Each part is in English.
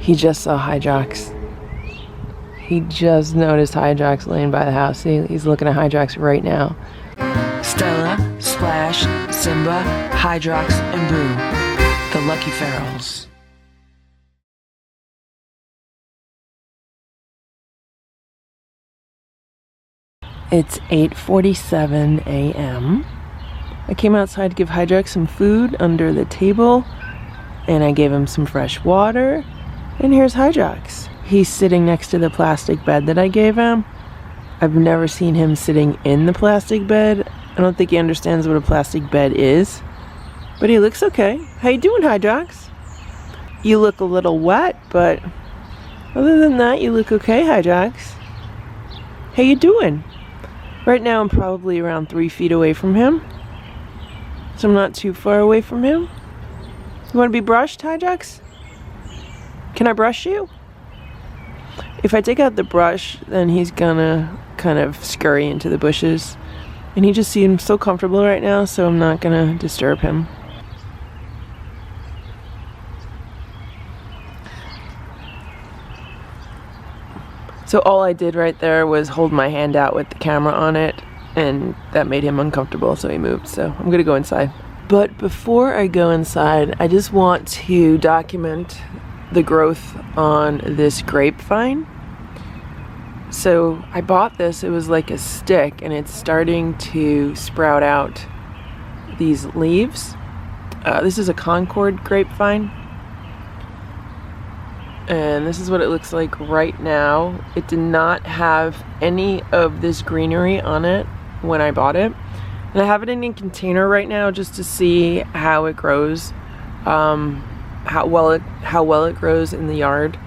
He just saw Hydrox. He just noticed Hydrox laying by the house. He's looking at Hydrox right now. Stella, Splash, Simba, Hydrox, and Boo. The Lucky Ferals. It's 8:47 a.m. I came outside to give Hydrox some food under the table, and I gave him some fresh water, and here's Hydrox. He's sitting next to the plastic bed that I gave him. I've never seen him sitting in the plastic bed. I don't think he understands what a plastic bed is, but he looks okay. How you doing, Hydrox? You look a little wet, but other than that, you look okay, Hydrox. How you doing? Right now I'm probably around 3 feet away from him, so I'm not too far away from him. You want to be brushed, Hydrox? Can I brush you? If I take out the brush, then he's gonna kind of scurry into the bushes, and he just seems so comfortable right now, so I'm not gonna disturb him. So all I did right there was hold my hand out with the camera on it, and that made him uncomfortable, so he moved. So I'm gonna go inside. But before I go inside, I just want to document the growth on this grapevine. So I bought this, it was like a stick, and it's starting to sprout out these leaves. This is a Concord grapevine. And this is what it looks like right now. It did not have any of this greenery on it when I bought it. And I have it in a container right now just to see how it grows, how well it grows in the yard.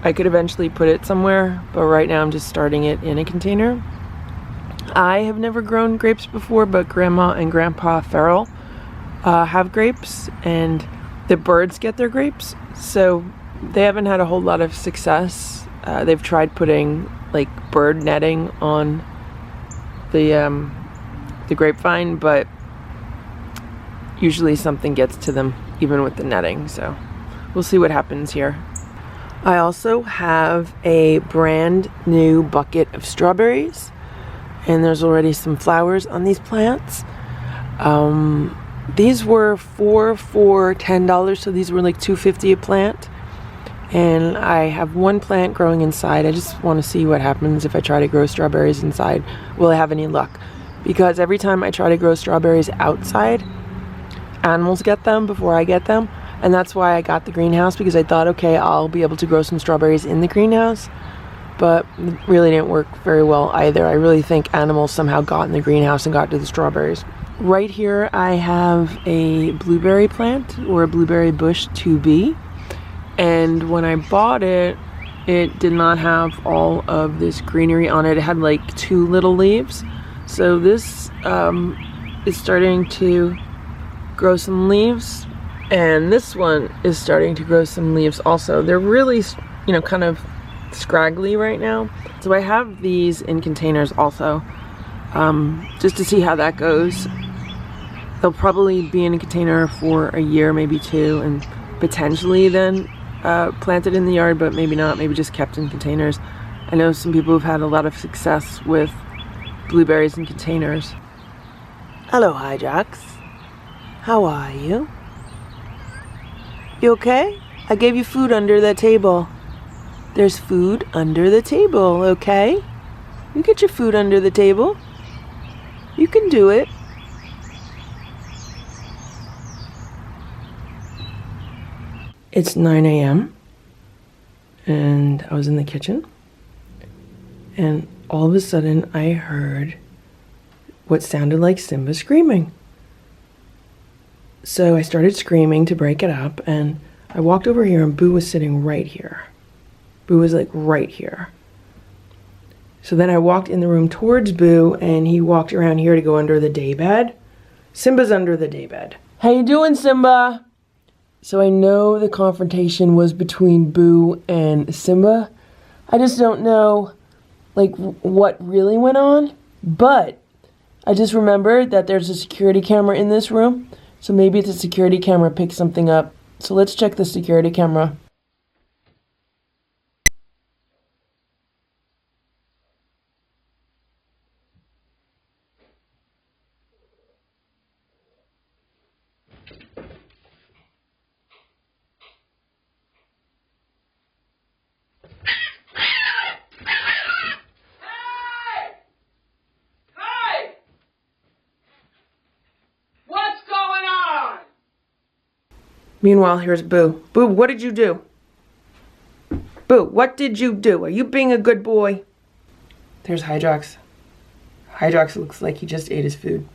I could eventually put it somewhere, but right now I'm just starting it in a container. I have never grown grapes before, but Grandma and Grandpa Farrell have grapes, and the birds get their grapes, so they haven't had a whole lot of success. They've tried putting like bird netting on the grapevine, but usually something gets to them even with the netting, so we'll see what happens here. I also have a brand new bucket of strawberries, and there's already some flowers on these plants. These were 4 for $10, so these were like $2.50 a plant. And I have one plant growing inside. I just want to see what happens if I try to grow strawberries inside. Will I have any luck? Because every time I try to grow strawberries outside, animals get them before I get them. And that's why I got the greenhouse, because I thought, okay, I'll be able to grow some strawberries in the greenhouse. But it really didn't work very well either. I really think animals somehow got in the greenhouse and got to the strawberries. Right here I have a blueberry plant, or a blueberry bush 2B. And when I bought it, it did not have all of this greenery on it. It had like 2 little leaves. So this is starting to grow some leaves, and this one is starting to grow some leaves also. They're really, kind of scraggly right now. So I have these in containers also, just to see how that goes. They'll probably be in a container for a year, maybe 2, and potentially then planted in the yard, but maybe not, maybe just kept in containers. I know some people have had a lot of success with blueberries in containers. Hello, Hydrox. How are you? You okay? I gave you food under that table. There's food under the table, okay? You get your food under the table. You can do it. It's 9 a.m. and I was in the kitchen, and all of a sudden I heard what sounded like Simba screaming. So I started screaming to break it up, and I walked over here, and Boo was sitting right here. Boo was like right here. So then I walked in the room towards Boo, and he walked around here to go under the daybed. Simba's under the daybed. How you doing, Simba? So I know the confrontation was between Boo and Simba. I just don't know, like, what really went on. But I just remembered that there's a security camera in this room. So maybe the security camera picked something up. So let's check the security camera. Meanwhile, here's Boo. Boo, what did you do? Boo, what did you do? Are you being a good boy? There's Hydrox. Hydrox looks like he just ate his food.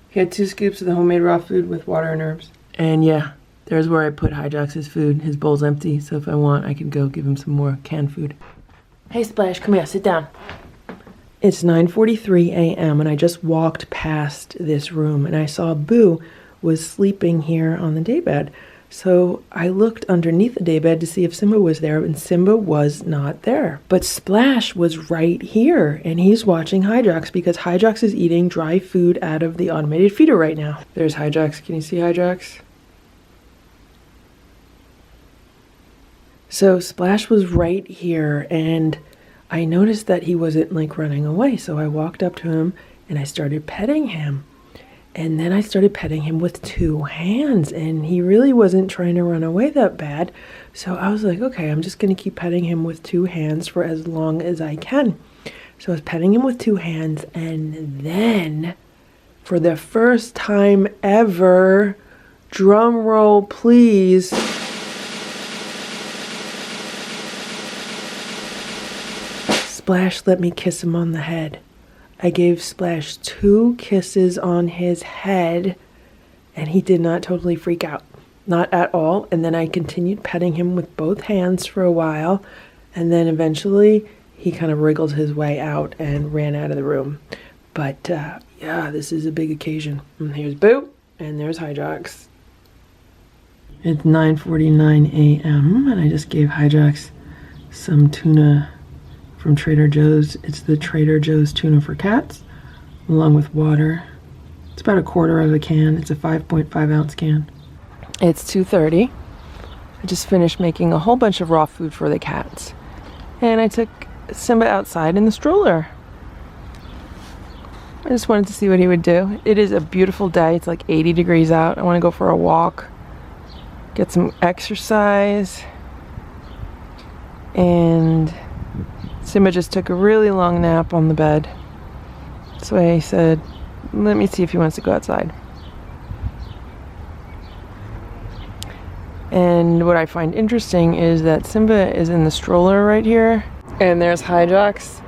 He had 2 scoops of the homemade raw food with water and herbs. And yeah, there's where I put Hydrox's food. His bowl's empty, so if I want, I can go give him some more canned food. Hey Splash, come here, sit down. It's 9:43 a.m. and I just walked past this room and I saw Boo was sleeping here on the daybed. So I looked underneath the daybed to see if Simba was there, and Simba was not there. But Splash was right here, and he's watching Hydrox because Hydrox is eating dry food out of the automated feeder right now. There's Hydrox. Can you see Hydrox? So Splash was right here, and I noticed that he wasn't like running away. So I walked up to him and I started petting him. And then I started petting him with 2 hands, and he really wasn't trying to run away that bad. So I was like, okay, I'm just going to keep petting him with 2 hands for as long as I can. So I was petting him with 2 hands, and then for the first time ever, drum roll please, Splash let me kiss him on the head. I gave Splash 2 kisses on his head, and he did not totally freak out. Not at all. And then I continued petting him with both hands for a while, and then eventually he kind of wriggled his way out and ran out of the room. But yeah, this is a big occasion. And here's Boo, and there's Hydrox. It's 9:49 a.m. and I just gave Hydrox some tuna from Trader Joe's. It's the Trader Joe's tuna for cats, along with water. It's about 1/4 of a can. It's a 5.5 ounce can. It's 2:30. I just finished making a whole bunch of raw food for the cats. And I took Simba outside in the stroller. I just wanted to see what he would do. It is a beautiful day. It's like 80 degrees out. I want to go for a walk, get some exercise, and Simba just took a really long nap on the bed. So I said, let me see if he wants to go outside. And what I find interesting is that Simba is in the stroller right here. And there's Hydrox.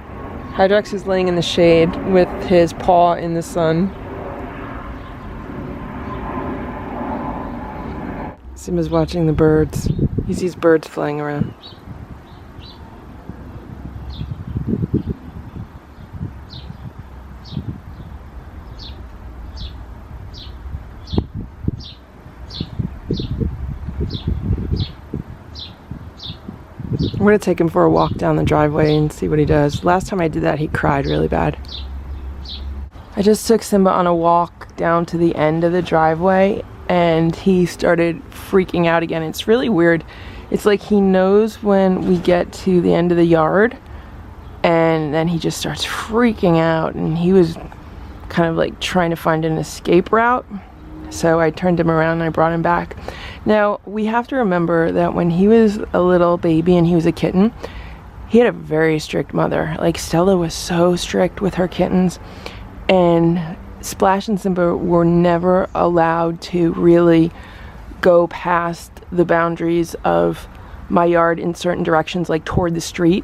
Hydrox is laying in the shade with his paw in the sun. Simba's watching the birds. He sees birds flying around. I'm gonna take him for a walk down the driveway and see what he does. Last time I did that, he cried really bad. I just took Simba on a walk down to the end of the driveway and he started freaking out again. It's really weird. It's like he knows when we get to the end of the yard and then he just starts freaking out, and he was kind of like trying to find an escape route. So I turned him around and I brought him back. Now, we have to remember that when he was a little baby and he was a kitten, he had a very strict mother. Like, Stella was so strict with her kittens, and Splash and Simba were never allowed to really go past the boundaries of my yard in certain directions, like toward the street.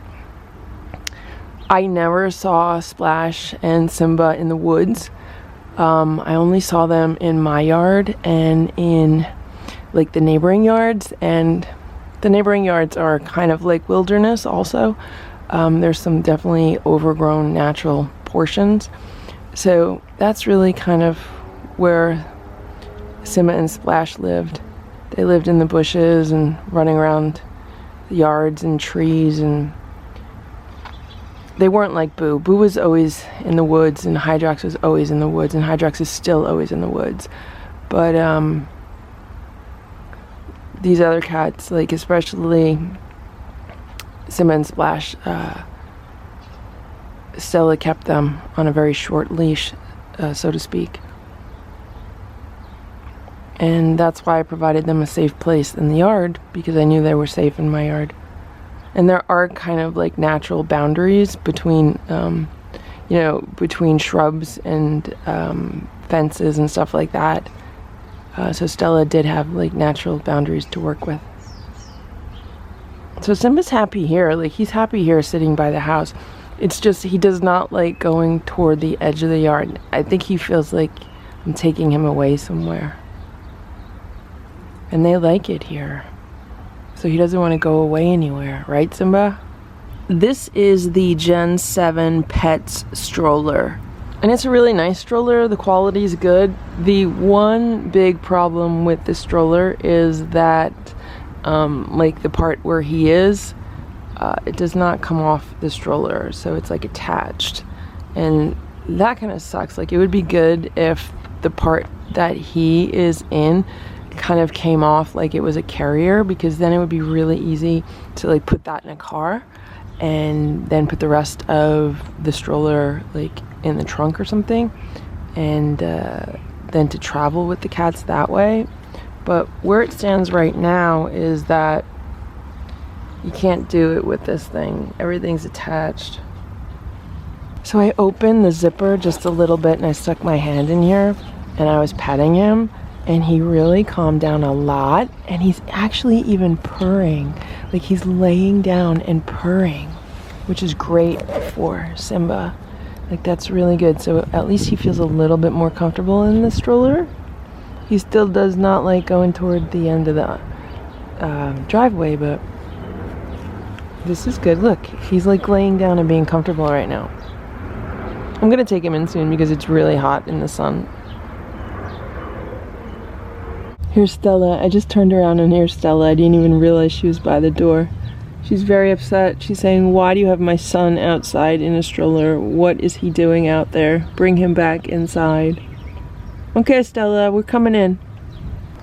I never saw Splash and Simba in the woods. I only saw them in my yard and in like the neighboring yards, and the neighboring yards are kind of like wilderness also. There's some definitely overgrown natural portions. So that's really kind of where Simba and Splash lived. They lived in the bushes and running around the yards and trees, and they weren't like Boo. Boo was always in the woods, and Hydrox was always in the woods, and Hydrox is still always in the woods. But these other cats, like especially Simba and Splash, Stella kept them on a very short leash, so to speak. And that's why I provided them a safe place in the yard, because I knew they were safe in my yard. And there are kind of like natural boundaries between, between shrubs and fences and stuff like that. So Stella did have like natural boundaries to work with. So Simba's happy here. Like, he's happy here sitting by the house. It's just he does not like going toward the edge of the yard. I think he feels like I'm taking him away somewhere. And they like it here. So he doesn't want to go away anywhere. Right, Simba? This is the Gen 7 Pets stroller. And it's a really nice stroller. The quality is good. The one big problem with the stroller is that like the part where he is, it does not come off the stroller, so it's like attached, and that kind of sucks. Like, it would be good if the part that he is in kind of came off like it was a carrier, because then it would be really easy to like put that in a car and then put the rest of the stroller like in the trunk or something, and then to travel with the cats that way. But where it stands right now is that you can't do it with this thing. Everything's attached. So I opened the zipper just a little bit and I stuck my hand in here and I was petting him, and he really calmed down a lot, and he's actually even purring. Like, he's laying down and purring, which is great for Simba. Like, that's really good. So at least he feels a little bit more comfortable in the stroller. He still does not like going toward the end of the driveway, but this is good. Look, he's like laying down and being comfortable right now. I'm gonna take him in soon because it's really hot in the sun. Here's Stella. I just turned around and here's Stella. I didn't even realize she was by the door. She's very upset. She's saying, "Why do you have my son outside in a stroller? What is he doing out there? Bring him back inside." Okay, Stella, we're coming in.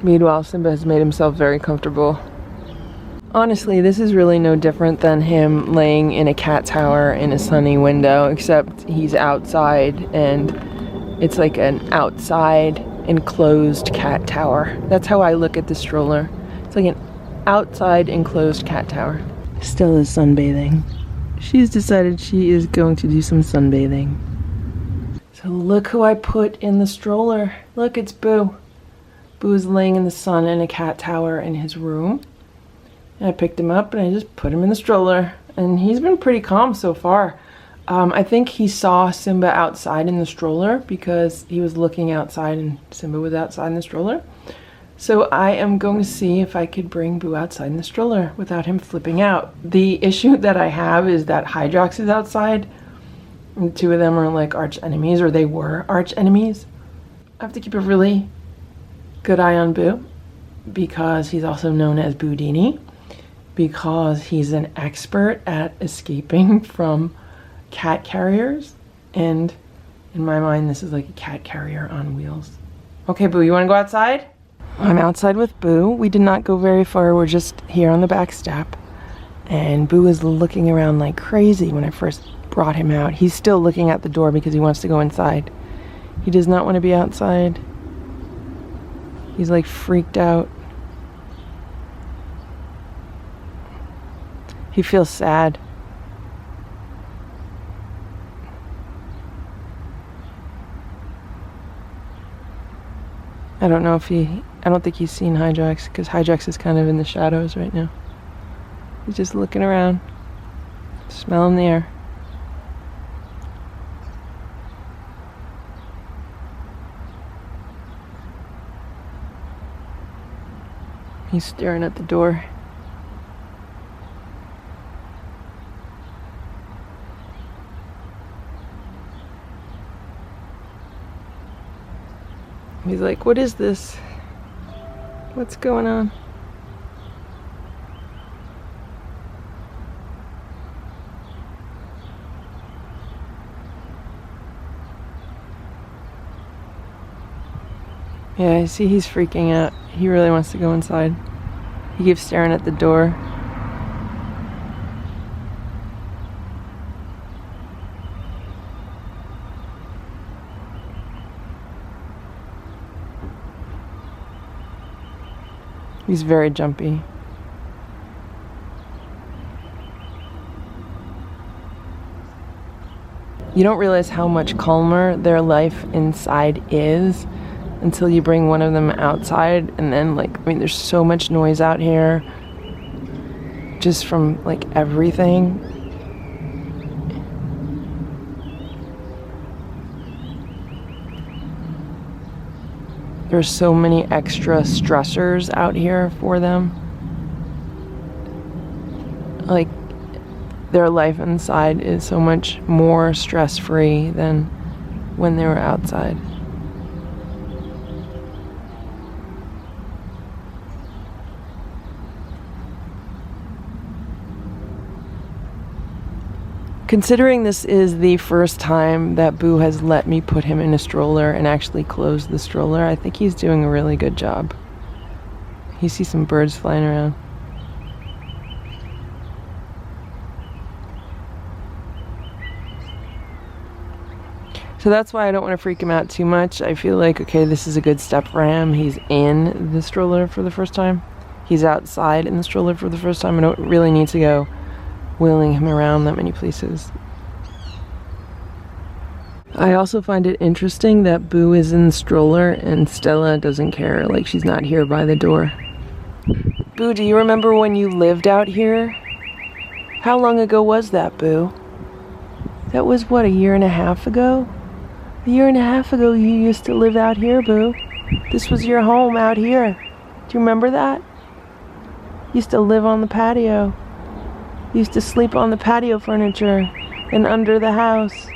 Meanwhile, Simba has made himself very comfortable. Honestly, this is really no different than him laying in a cat tower in a sunny window, except he's outside and it's like an outside enclosed cat tower. That's how I look at the stroller. It's like an outside enclosed cat tower. Stella's sunbathing. She's decided she is going to do some sunbathing. So look who I put in the stroller. Look, it's Boo. Boo is laying in the sun in a cat tower in his room. And I picked him up and I just put him in the stroller. And he's been pretty calm so far. I think he saw Simba outside in the stroller because he was looking outside and Simba was outside in the stroller. So I am going to see if I could bring Boo outside in the stroller without him flipping out. The issue that I have is that Hydrox is outside. The two of them are like arch enemies, or they were arch enemies. I have to keep a really good eye on Boo because he's also known as Boudini, because he's an expert at escaping from cat carriers, and in my mind this is like a cat carrier on wheels. Okay, Boo, you want to go outside? I'm outside with Boo. We did not go very far. We're just here on the back step, and Boo is looking around like crazy when I first brought him out. He's still looking at the door because he wants to go inside. He does not want to be outside. He's like freaked out. He feels sad. I don't know if I don't think he's seen Hydrox because Hydrox is kind of in the shadows right now. He's just looking around, smelling the air. He's staring at the door. He's like, "What is this? What's going on?" Yeah, I see he's freaking out. He really wants to go inside. He keeps staring at the door. He's very jumpy. You don't realize how much calmer their life inside is until you bring one of them outside, and then like, I mean, there's so much noise out here just from like everything. There's so many extra stressors out here for them. Like, their life inside is so much more stress-free than when they were outside. Considering this is the first time that Boo has let me put him in a stroller and actually close the stroller, I think he's doing a really good job. You see some birds flying around. So that's why I don't want to freak him out too much. I feel like, okay, this is a good step for him. He's in the stroller for the first time. He's outside in the stroller for the first time. I don't really need to go wheeling him around that many places. I also find it interesting that Boo is in the stroller and Stella doesn't care, like she's not here by the door. Boo, do you remember when you lived out here? How long ago was that, Boo? That was what, a year and a half ago? A year and a half ago you used to live out here, Boo. This was your home out here. Do you remember that? You used to live on the patio. Used to sleep on the patio furniture and under the house.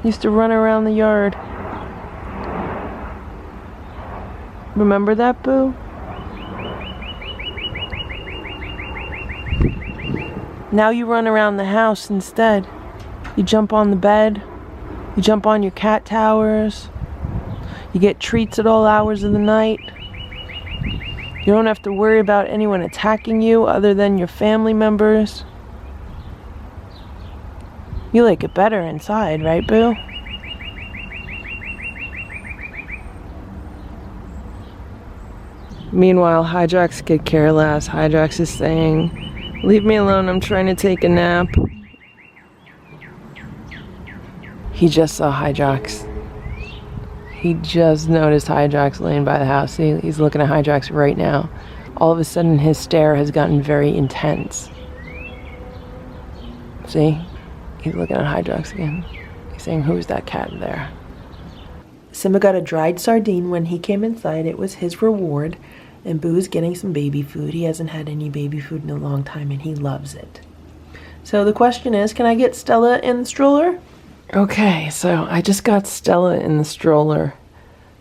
Used to run around the yard. Remember that, Boo? Now you run around the house instead. You jump on the bed. You jump on your cat towers. You get treats at all hours of the night. You don't have to worry about anyone attacking you other than your family members. You like it better inside, right, Boo? Meanwhile, Hydrox could care less. Hydrox is saying, "Leave me alone, I'm trying to take a nap." He just saw Hydrox. He just noticed Hydrox laying by the house. He's looking at Hydrox right now. All of a sudden, his stare has gotten very intense. See? He's looking at Hydrox again. He's saying, "Who's that cat there?" Simba got a dried sardine when he came inside. It was his reward. And Boo's getting some baby food. He hasn't had any baby food in a long time, and he loves it. So the question is, can I get Stella in the stroller? Okay, so I just got Stella in the stroller.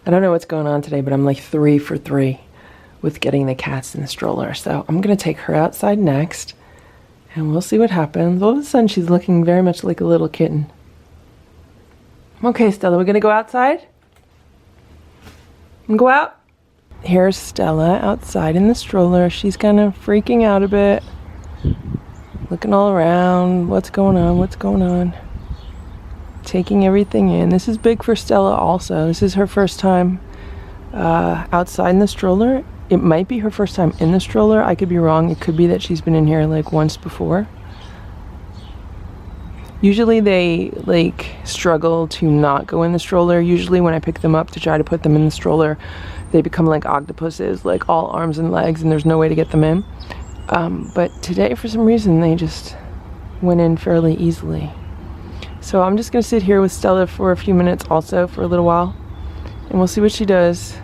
I don't know what's going on today, but I'm like 3 for 3 with getting the cats in the stroller. So I'm going to take her outside next, and we'll see what happens. All of a sudden, she's looking very much like a little kitten. Okay, Stella, we're going to go outside? Go out? Here's Stella outside in the stroller. She's kind of freaking out a bit. Looking all around. What's going on? What's going on? Taking everything in. This is big for Stella also. This is her first time outside in the stroller. It might be her first time in the stroller. I could be wrong. It could be that she's been in here like once before. Usually they like struggle to not go in the stroller. Usually when I pick them up to try to put them in the stroller, they become like octopuses, like all arms and legs, and there's no way to get them in. But today, for some reason, they just went in fairly easily. So I'm just gonna sit here with Stella for a few minutes also, for a little while, and we'll see what she does.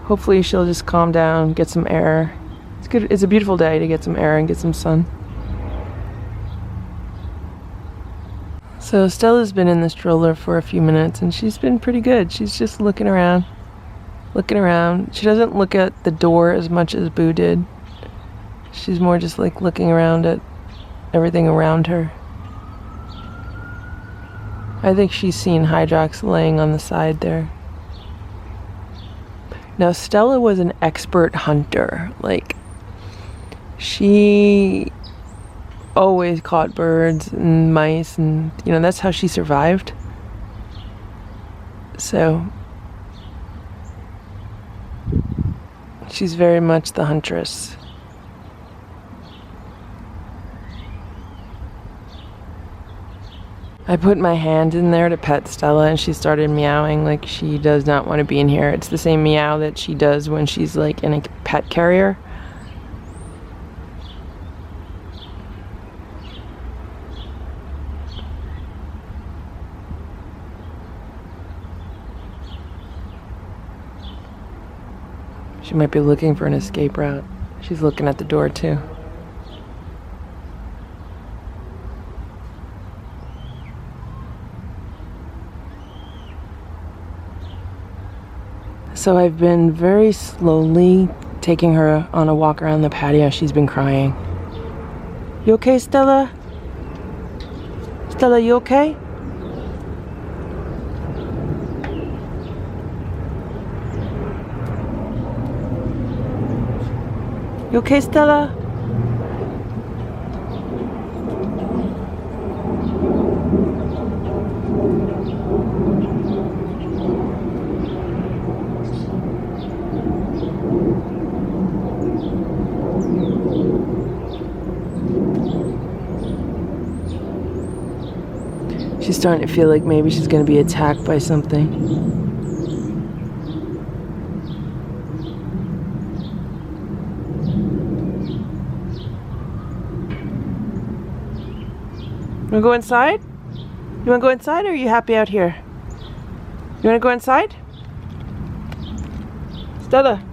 Hopefully she'll just calm down, get some air. It's good. It's a beautiful day to get some air and get some sun. So Stella's been in the stroller for a few minutes, and she's been pretty good. She's just looking around. She doesn't look at the door as much as Boo did. She's more just like looking around at everything around her. I think she's seen Hydrox laying on the side there. Now Stella was an expert hunter. Like, she always caught birds and mice, and you know, that's how she survived. So she's very much the huntress. I put my hand in there to pet Stella and she started meowing like she does not want to be in here. It's the same meow that she does when she's like in a pet carrier. She might be looking for an escape route. She's looking at the door too. So I've been very slowly taking her on a walk around the patio. She's been crying. You okay, Stella? Stella, you okay? You okay, Stella? She's starting to feel like maybe she's going to be attacked by something. You want to go inside? You want to go inside or are you happy out here? You want to go inside? Stella.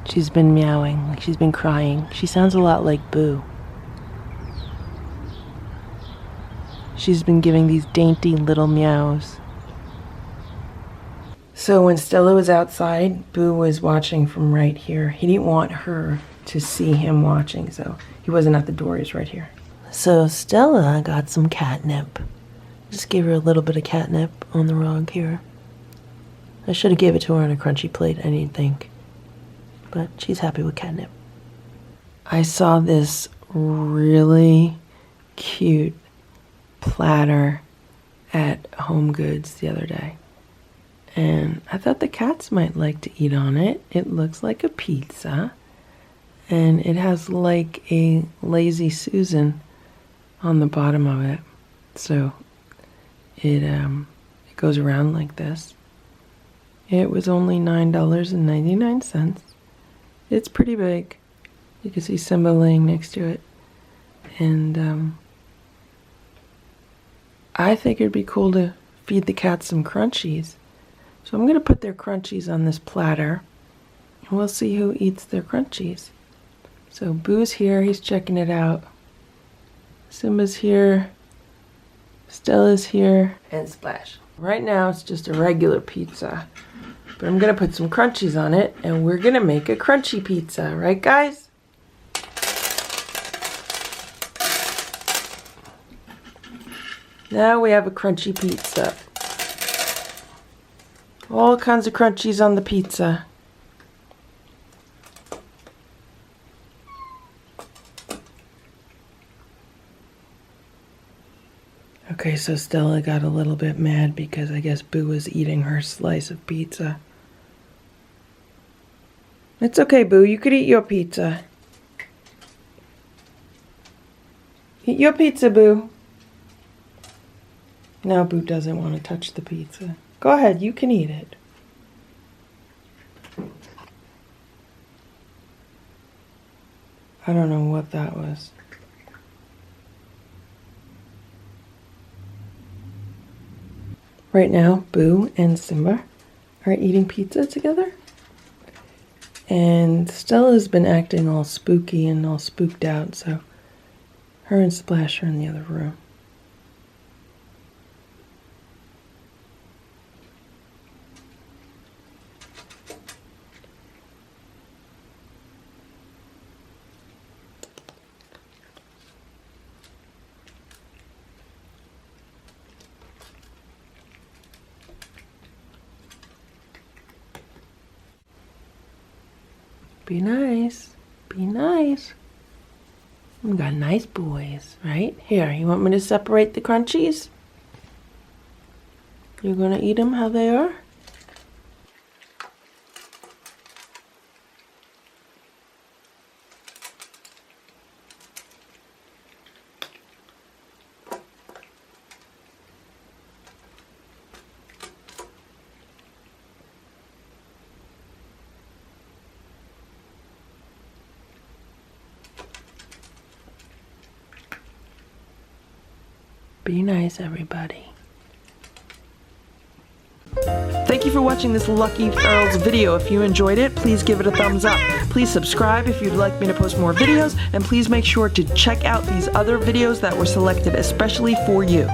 She's been meowing, like she's been crying. She sounds a lot like Boo. She's been giving these dainty little meows. So when Stella was outside, Boo was watching from right here. He didn't want her to see him watching, so he wasn't at the door, he's right here. So Stella got some catnip. Just gave her a little bit of catnip on the rug here. I should have gave it to her on a crunchy plate, I didn't think. But she's happy with catnip. I saw this really cute platter at Home Goods the other day. And I thought the cats might like to eat on it. It looks like a pizza. And it has like a Lazy Susan on the bottom of it. So it goes around like this. It was only $9.99. It's pretty big. You can see Simba laying next to it. And I think it'd be cool to feed the cats some crunchies. So I'm going to put their crunchies on this platter. And we'll see who eats their crunchies. So Boo's here, he's checking it out. Simba's here. Stella's here. And Splash. Right now it's just a regular pizza. But I'm going to put some crunchies on it, and we're going to make a crunchy pizza. Right, guys? Now we have a crunchy pizza. All kinds of crunchies on the pizza. Okay, so Stella got a little bit mad because I guess Boo was eating her slice of pizza. It's okay, Boo. You could eat your pizza. Eat your pizza, Boo. Now Boo doesn't want to touch the pizza. Go ahead, you can eat it. I don't know what that was. Right now, Boo and Simba are eating pizza together. And Stella's been acting all spooky and all spooked out, so her and Splash are in the other room. Be nice. Be nice. We got nice boys, right? Here, you want me to separate the crunchies? You're gonna eat them how they are? Be nice, everybody. Thank you for watching this Lucky Ferals video. If you enjoyed it, please give it a thumbs up. Please subscribe if you'd like me to post more videos, and please make sure to check out these other videos that were selected especially for you.